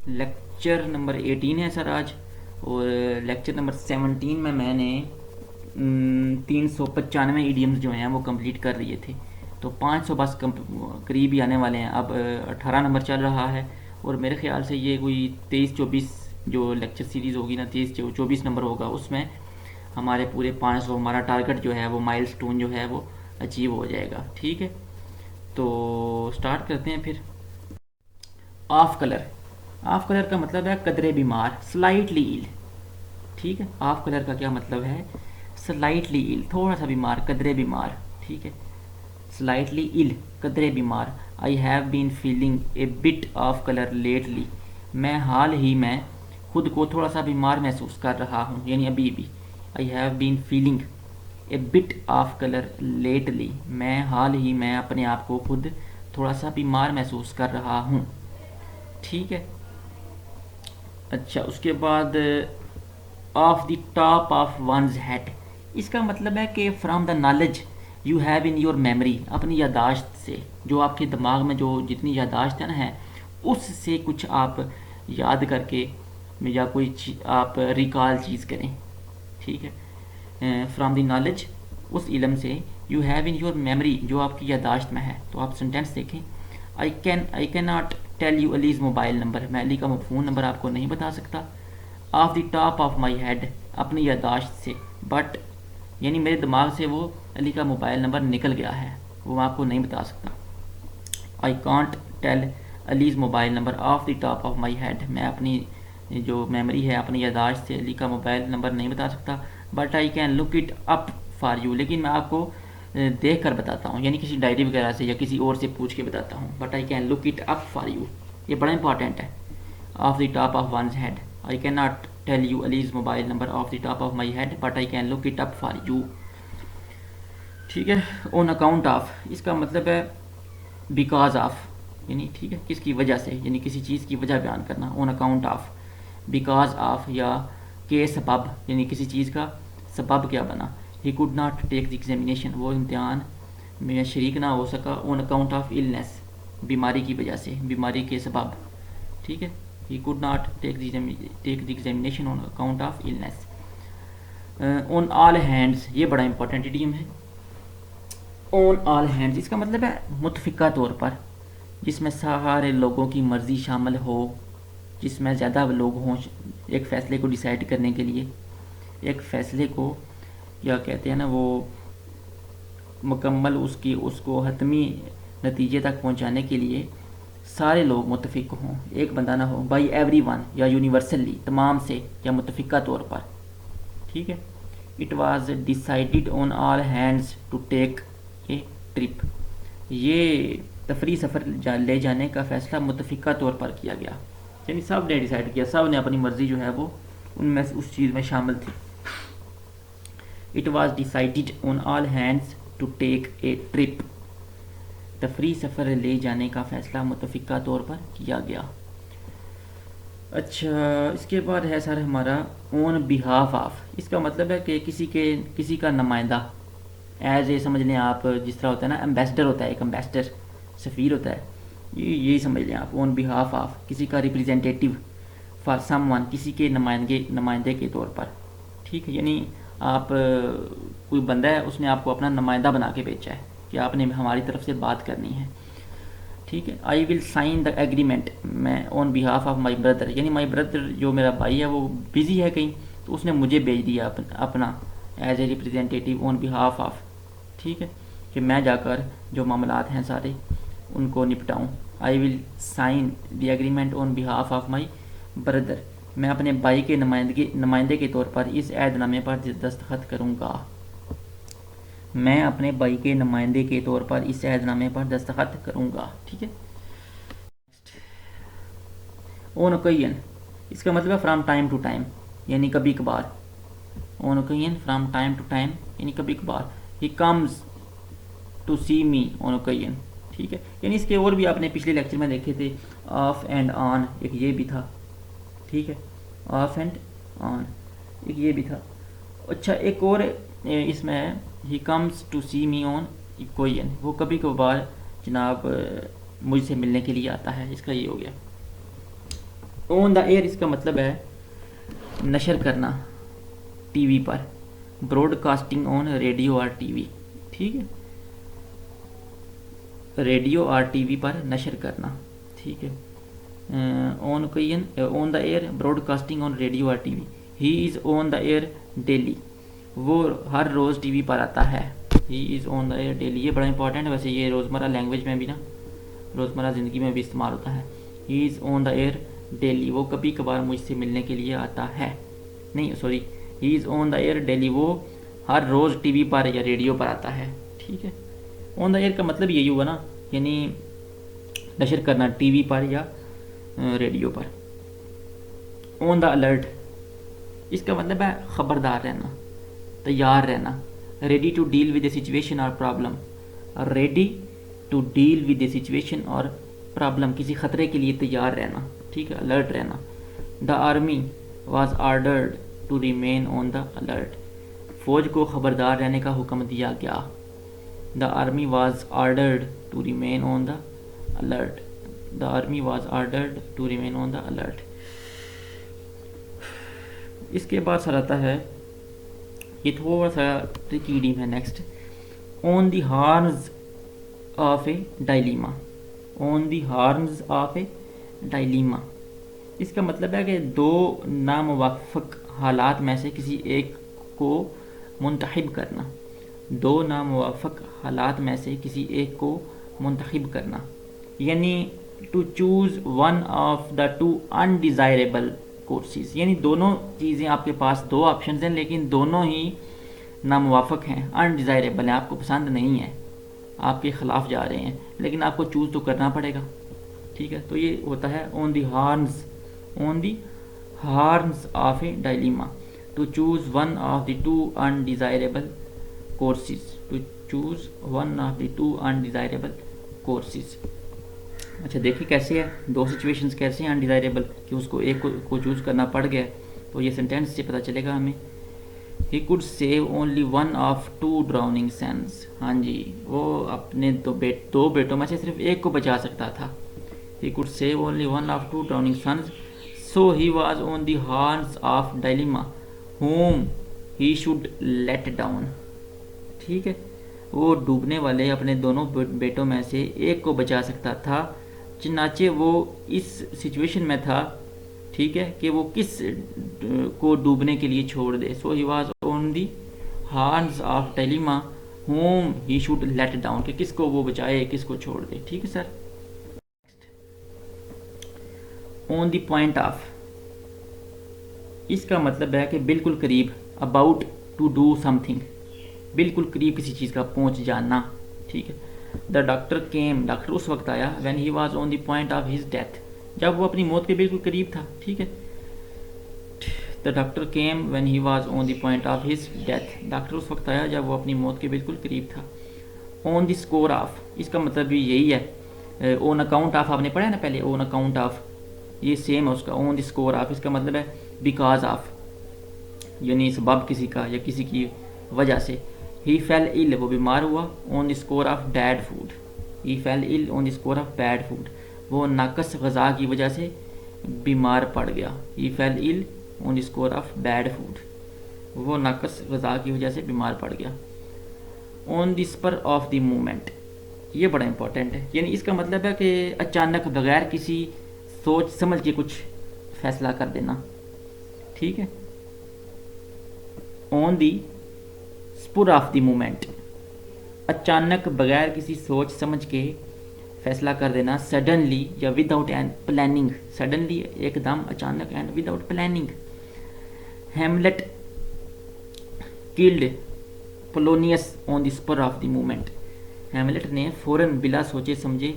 Lecture number 18 है sir आज। और लेक्चर नंबर 17 में मैंने 395 ईडियम्स जो हैं वो कंप्लीट कर लिए थे। तो 500 बस करीब ही आने वाले हैं। अब 18 नंबर चल रहा है। और मेरे ख्याल से ये कोई 23-24 जो लेक्चर सीरीज़ होगी ना, 23-24 नंबर होगा, उसमें हमारे पूरे 500 हमारा टारगेट जो है वो माइलस्टोन जो है वो अचीव हो जाएगा। ठीक है, तो स्टार्ट करते हैं फिर। Of colour. ऑफ कलर का मतलब है कदरे बीमार, स्लाइटली इल। ठीक है, ऑफ कलर का क्या मतलब है? स्लाइटली इल, थोड़ा सा बीमार, कदरे बीमार। ठीक है, स्लाइटली इल, कदरे बीमार। I have been feeling a bit off colour lately. मैं हाल ही में खुद को थोड़ा सा बीमार महसूस कर रहा हूँ, यानी अभी भी। I have been feeling a bit off colour lately. मैं हाल ही में अपने आप को खुद थोड़ा सा बीमार महसूस कर रहा हूँ। ठीक है, अच्छा उसके बाद of the top of one's head. इसका मतलब है कि from the knowledge you have in your memory, अपनी यादाश्त से, जो आपके दिमाग में जो जितनी यादाश्त है ना है, उससे कुछ आप याद करके या कोई आप रिकॉल चीज़ करें। ठीक है, फ्रॉम द नॉलेज, उस इलम से, you have in your memory, जो आपकी यादाश्त में है। तो आप सेंटेंस देखें। I can not tell you Ali's mobile number. मैं अली का फ़ोन नंबर आपको नहीं बता सकता। Off the top of my head, अपनी यादाश्त से। बट यानी मेरे दिमाग से वो अली का मोबाइल नंबर निकल गया है, वो मैं आपको नहीं बता सकता। I can't tell Ali's mobile number off the top of my head. मैं अपनी जो मेमोरी है, अपनी यादाश्त से अली का मोबाइल नंबर नहीं बता सकता। But I can look it up for you, लेकिन मैं आपको देख कर बताता हूँ, यानी किसी डायरी वगैरह से या किसी और से पूछ के बताता हूँ। But I can look it up for you, ये बड़ा इंपॉर्टेंट है। Off the top of one's head, I can not tell you Ali's mobile number off the top of my head, but I can look it up for you. ठीक है, on account of, इसका मतलब है because of, यानी ठीक है किसकी वजह से, यानी किसी चीज़ की वजह बयान करना। On account of, because of, या के सबब, यानी किसी चीज़ का सबब क्या बना। He could not take the examination, वो इम्तिहान में शरीक ना हो सका। ऑन अकाउंट ऑफ इलनेस, बीमारी की वजह से, बीमारी के सबब। ठीक है, he could not take the examination on account of illness. On all hands, ये बड़ा इंपॉर्टेंट इडियम है। ऑन ऑल हैंड्स, इसका मतलब है मुतफिका तौर पर, जिसमें सारे लोगों की मर्ज़ी शामिल हो, जिसमें ज़्यादा लोग हों एक फ़ैसले को डिसाइड करने के लिए। एक फ़ैसले को क्या कहते हैं ना, वो मुकम्मल उसको हतमी नतीजे तक पहुंचाने के लिए सारे लोग मुतफिक हों, एक बंदा ना हो। बाई एवरी वन, या यूनिवर्सली, तमाम से, या मुतफिका तौर पर। ठीक है, it was decided on all hands to take a trip. ये तफरी सफ़र ले जाने का फ़ैसला मुतफिका तौर पर किया गया, यानी सब ने डिसाइड किया, सब ने अपनी मर्ज़ी जो है वो उनमें उस चीज़ में शामिल थी। It was decided on all hands to take a trip, तफरी सफ़र ले जाने का फ़ैसला मुतफिका तौर पर किया गया। अच्छा इसके बाद है सर हमारा ऑन बिहाफ ऑफ। इसका मतलब है कि किसी का नुमाइंदा, एज ए समझ लें आप, जिस तरह होता है ना एम्बेसडर होता है, एक एम्बेसडर सफ़ीर होता है, यही समझ लें आप। ऑन बिहाफ ऑफ, किसी का रिप्रेजेंटेटिव, फॉर समवन, किसी के नुमाइंदे के तौर पर। ठीक है, यानी आप कोई बंदा है, उसने आपको अपना नुमाइंदा बना के भेजा है कि आपने हमारी तरफ से बात करनी है। ठीक है, I will sign the agreement, मैं on behalf of my brother, यानी माई ब्रदर जो मेरा भाई है वो बिज़ी है कहीं, तो उसने मुझे भेज दिया अपना as a representative on behalf of. ठीक है, कि मैं जाकर जो मामलात हैं सारे उनको निपटाऊँ। I will sign the agreement on behalf of my brother, मैं अपने भाई के नुमाइंदे के तौर पर इस ऐहदनामे पर दस्तखत करूँगा। मैं अपने भाई के नुमाइंदे के तौर पर इस ऐहदनामे पर दस्तखत करूँगा। ठीक है, ऑन ओकेजन, इसका मतलब फ्राम टाइम टू टाइम, यानी कभी कभार। On occasion, from time to time, यानी कभी कभार। He comes to see me on occasion. ठीक है, यानी इसके और भी आपने पिछले लेक्चर में देखे थे, ऑफ एंड ऑन, एक ये भी था। ठीक है, ऑफ एंड ऑन, एक ये भी था। अच्छा एक और इसमें है, he comes to see me on occasion, वो कभी कभार जनाब मुझसे मिलने के लिए आता है, इसका ये हो गया। ऑन द एयर इसका मतलब है नशर करना टीवी पर, ब्रॉडकास्टिंग ऑन रेडियो और टीवी, ठीक है, रेडियो और टीवी पर नशर करना, ठीक है। ऑन कयन on the air broadcasting on radio और TV. He is on the air daily, वो हर रोज़ टीवी पर आता है। He is on the air daily, ये बड़ा इंपॉर्टेंट है वैसे, ये रोज़मर्रा लैंग्वेज में भी ना, रोज़मर्रा ज़िंदगी में भी इस्तेमाल होता है। He is on the air daily, वो कभी कभार मुझसे मिलने के लिए आता है, नहीं sorry, he is on the air daily, वो हर रोज़ टीवी पर या रेडियो पर आता है, ठीक है। ऑन द एयर का मतलब यही हुआ ना, यानी नशर करना टीवी पर या रेडियो पर। ऑन द अलर्ट इसका मतलब है ख़बरदार रहना, तैयार रहना। Ready to deal with a situation और problem, ready to deal with a situation और प्रॉब्लम, किसी ख़तरे के लिए तैयार रहना, ठीक है, अलर्ट रहना। The army was ordered to remain on the alert, फ़ौज को ख़बरदार रहने का हुक्म दिया गया। The army was ordered to remain on the alert, the army was ordered to remain on the alert. इसके बाद सर आता है, ये थोड़ा सा ट्रिकी इडियम है next, on the horns of a dilemma. On the horns of a dilemma इसका मतलब है कि दो नामुवाफ़िक हालात में से किसी एक को मुंतखब करना, दो नामुवाफ़िक हालात में से किसी एक को मुंतखब करना, यानी to choose one of the two undesirable courses, यानी दोनों चीज़ें आपके पास, दो ऑप्शन हैं लेकिन दोनों ही नामुवाफ़िक हैं, अनडिज़ायरेबल हैं, आपको पसंद नहीं है, आपके ख़िलाफ़ जा रहे हैं, लेकिन आपको चूज़ तो करना पड़ेगा, ठीक है। तो ये होता है on the horns, on the horns of a dilemma, to choose one of the two undesirable courses, to choose one of the two undesirable courses. अच्छा देखिए कैसे है, दो सिचुएशंस कैसे हैं अनडिज़ायरेबल, कि उसको एक को चूज़ करना पड़ गया, तो ये सेंटेंस से पता चलेगा हमें। He could save only one of two drowning sons, हाँ जी, वो अपने दो बेटों में से सिर्फ एक को बचा सकता था। He could save only one of two drowning sons, so he was on the horns of dilemma whom he should let down, ठीक है, वो डूबने वाले अपने दोनों बेटों में से एक को बचा सकता था, चनाचे वो इस सिचुएशन में था, ठीक है, कि वो किस को डूबने के लिए छोड़ दे। So he was on the horns of dilemma whom he should let down, कि किसको वो बचाए, किसको छोड़ दे, ठीक है sir. On the point of इसका मतलब है कि बिल्कुल करीब, अबाउट टू डू समथिंग, बिल्कुल करीब किसी चीज़ का पहुंच जाना, ठीक है। द डॉक्टर केम, डॉक्टर उस वक्त आया, when he was on the point of his death, जब वो अपनी मौत के बिल्कुल करीब था, ठीक है। The doctor came when he was on the point of his death, doctor उस वक्त आया जब वो अपनी मौत के बिल्कुल करीब था। ऑन द स्कोर ऑफ इसका मतलब भी यही है, ऑन अकाउंट ऑफ आपने पढ़ा है ना पहले, ऑन अकाउंट ऑफ ये सेम है उसका। ऑन द स्कोर ऑफ इसका मतलब है बिकॉज ऑफ, यानी सबब किसी का या किसी की वजह से। ही फेल इल वो बीमार हुआ, on the score of bad food, he fell ill on the score of bad food, वो नाकस गज़ा की वजह से बीमार पड़ गया। He fell ill on the score of bad food, वो नाकस गज़ा की वजह से बीमार पड़ गया। On the spur of the movement, ये बड़ा इंपॉर्टेंट है, यानी इसका मतलब है कि अचानक बगैर किसी सोच समझ के कुछ फैसला कर देना, ठीक है। On the spur of the moment, अचानक बगैर किसी सोच समझ के फैसला कर देना। सडनली या विदाउट एंड प्लानिंग, सडनली एकदम अचानक, and without planning. Hamlet killed Polonius on the spur of the moment, Hamlet ने फौरन बिला सोचे समझे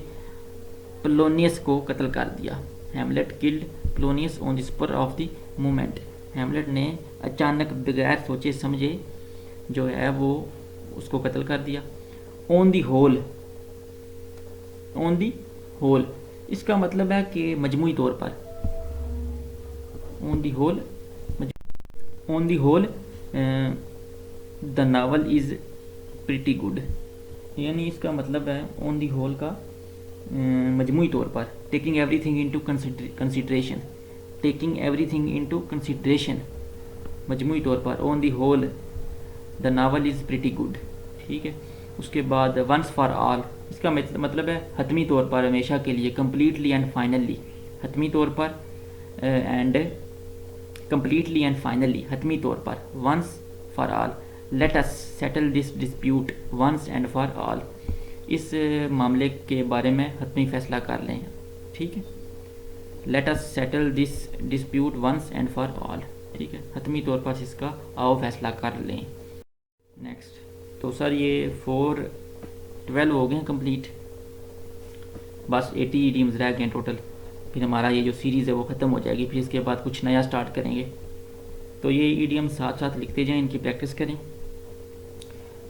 पोलोनियस को कत्ल कर दिया। Hamlet killed Polonius on the spur of the moment, Hamlet ने अचानक बगैर सोचे समझे जो है वो उसको कत्ल कर दिया। On the whole, on the whole इसका मतलब है कि मजमूई तौर पर, on the whole, on the whole the novel is pretty good, यानी इसका मतलब है ऑन दी होल का मजमूई तौर पर, taking everything into consideration, taking everything into consideration, मजमूई तौर पर on the whole the novel is pretty good. ठीक है। उसके बाद वंस फॉर ऑल, इसका मतलब है हतमी तौर पर, हमेशा के लिए, कम्प्लीटली एंड फाइनली, हतमी तौर पर एंड कम्प्लीटली एंड फाइनली, हतमी तौर पर, once for all, let us settle this dispute once and for all, इस मामले के बारे में हतमी फैसला कर लें। ठीक है। Let us settle this dispute once and for all, ठीक है, हतमी तौर पर इसका आओ फैसला कर लें। नेक्स्ट, तो सर ये 412 हो गए कंप्लीट, बस 80 ईडियम्स रह गए टोटल, फिर हमारा ये जो सीरीज़ है वो ख़त्म हो जाएगी, फिर इसके बाद कुछ नया स्टार्ट करेंगे। तो ये ईडियम साथ साथ लिखते जाएं, इनकी प्रैक्टिस करें।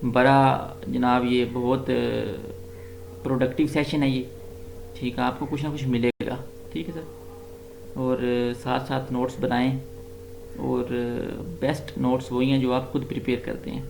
बड़ा जनाब ये बहुत प्रोडक्टिव सेशन है ये, ठीक है, आपको कुछ ना कुछ मिलेगा। ठीक है सर। और साथ साथ नोट्स बनाएं, और बेस्ट नोट्स वही हैं जो आप खुद प्रिपेयर करते हैं।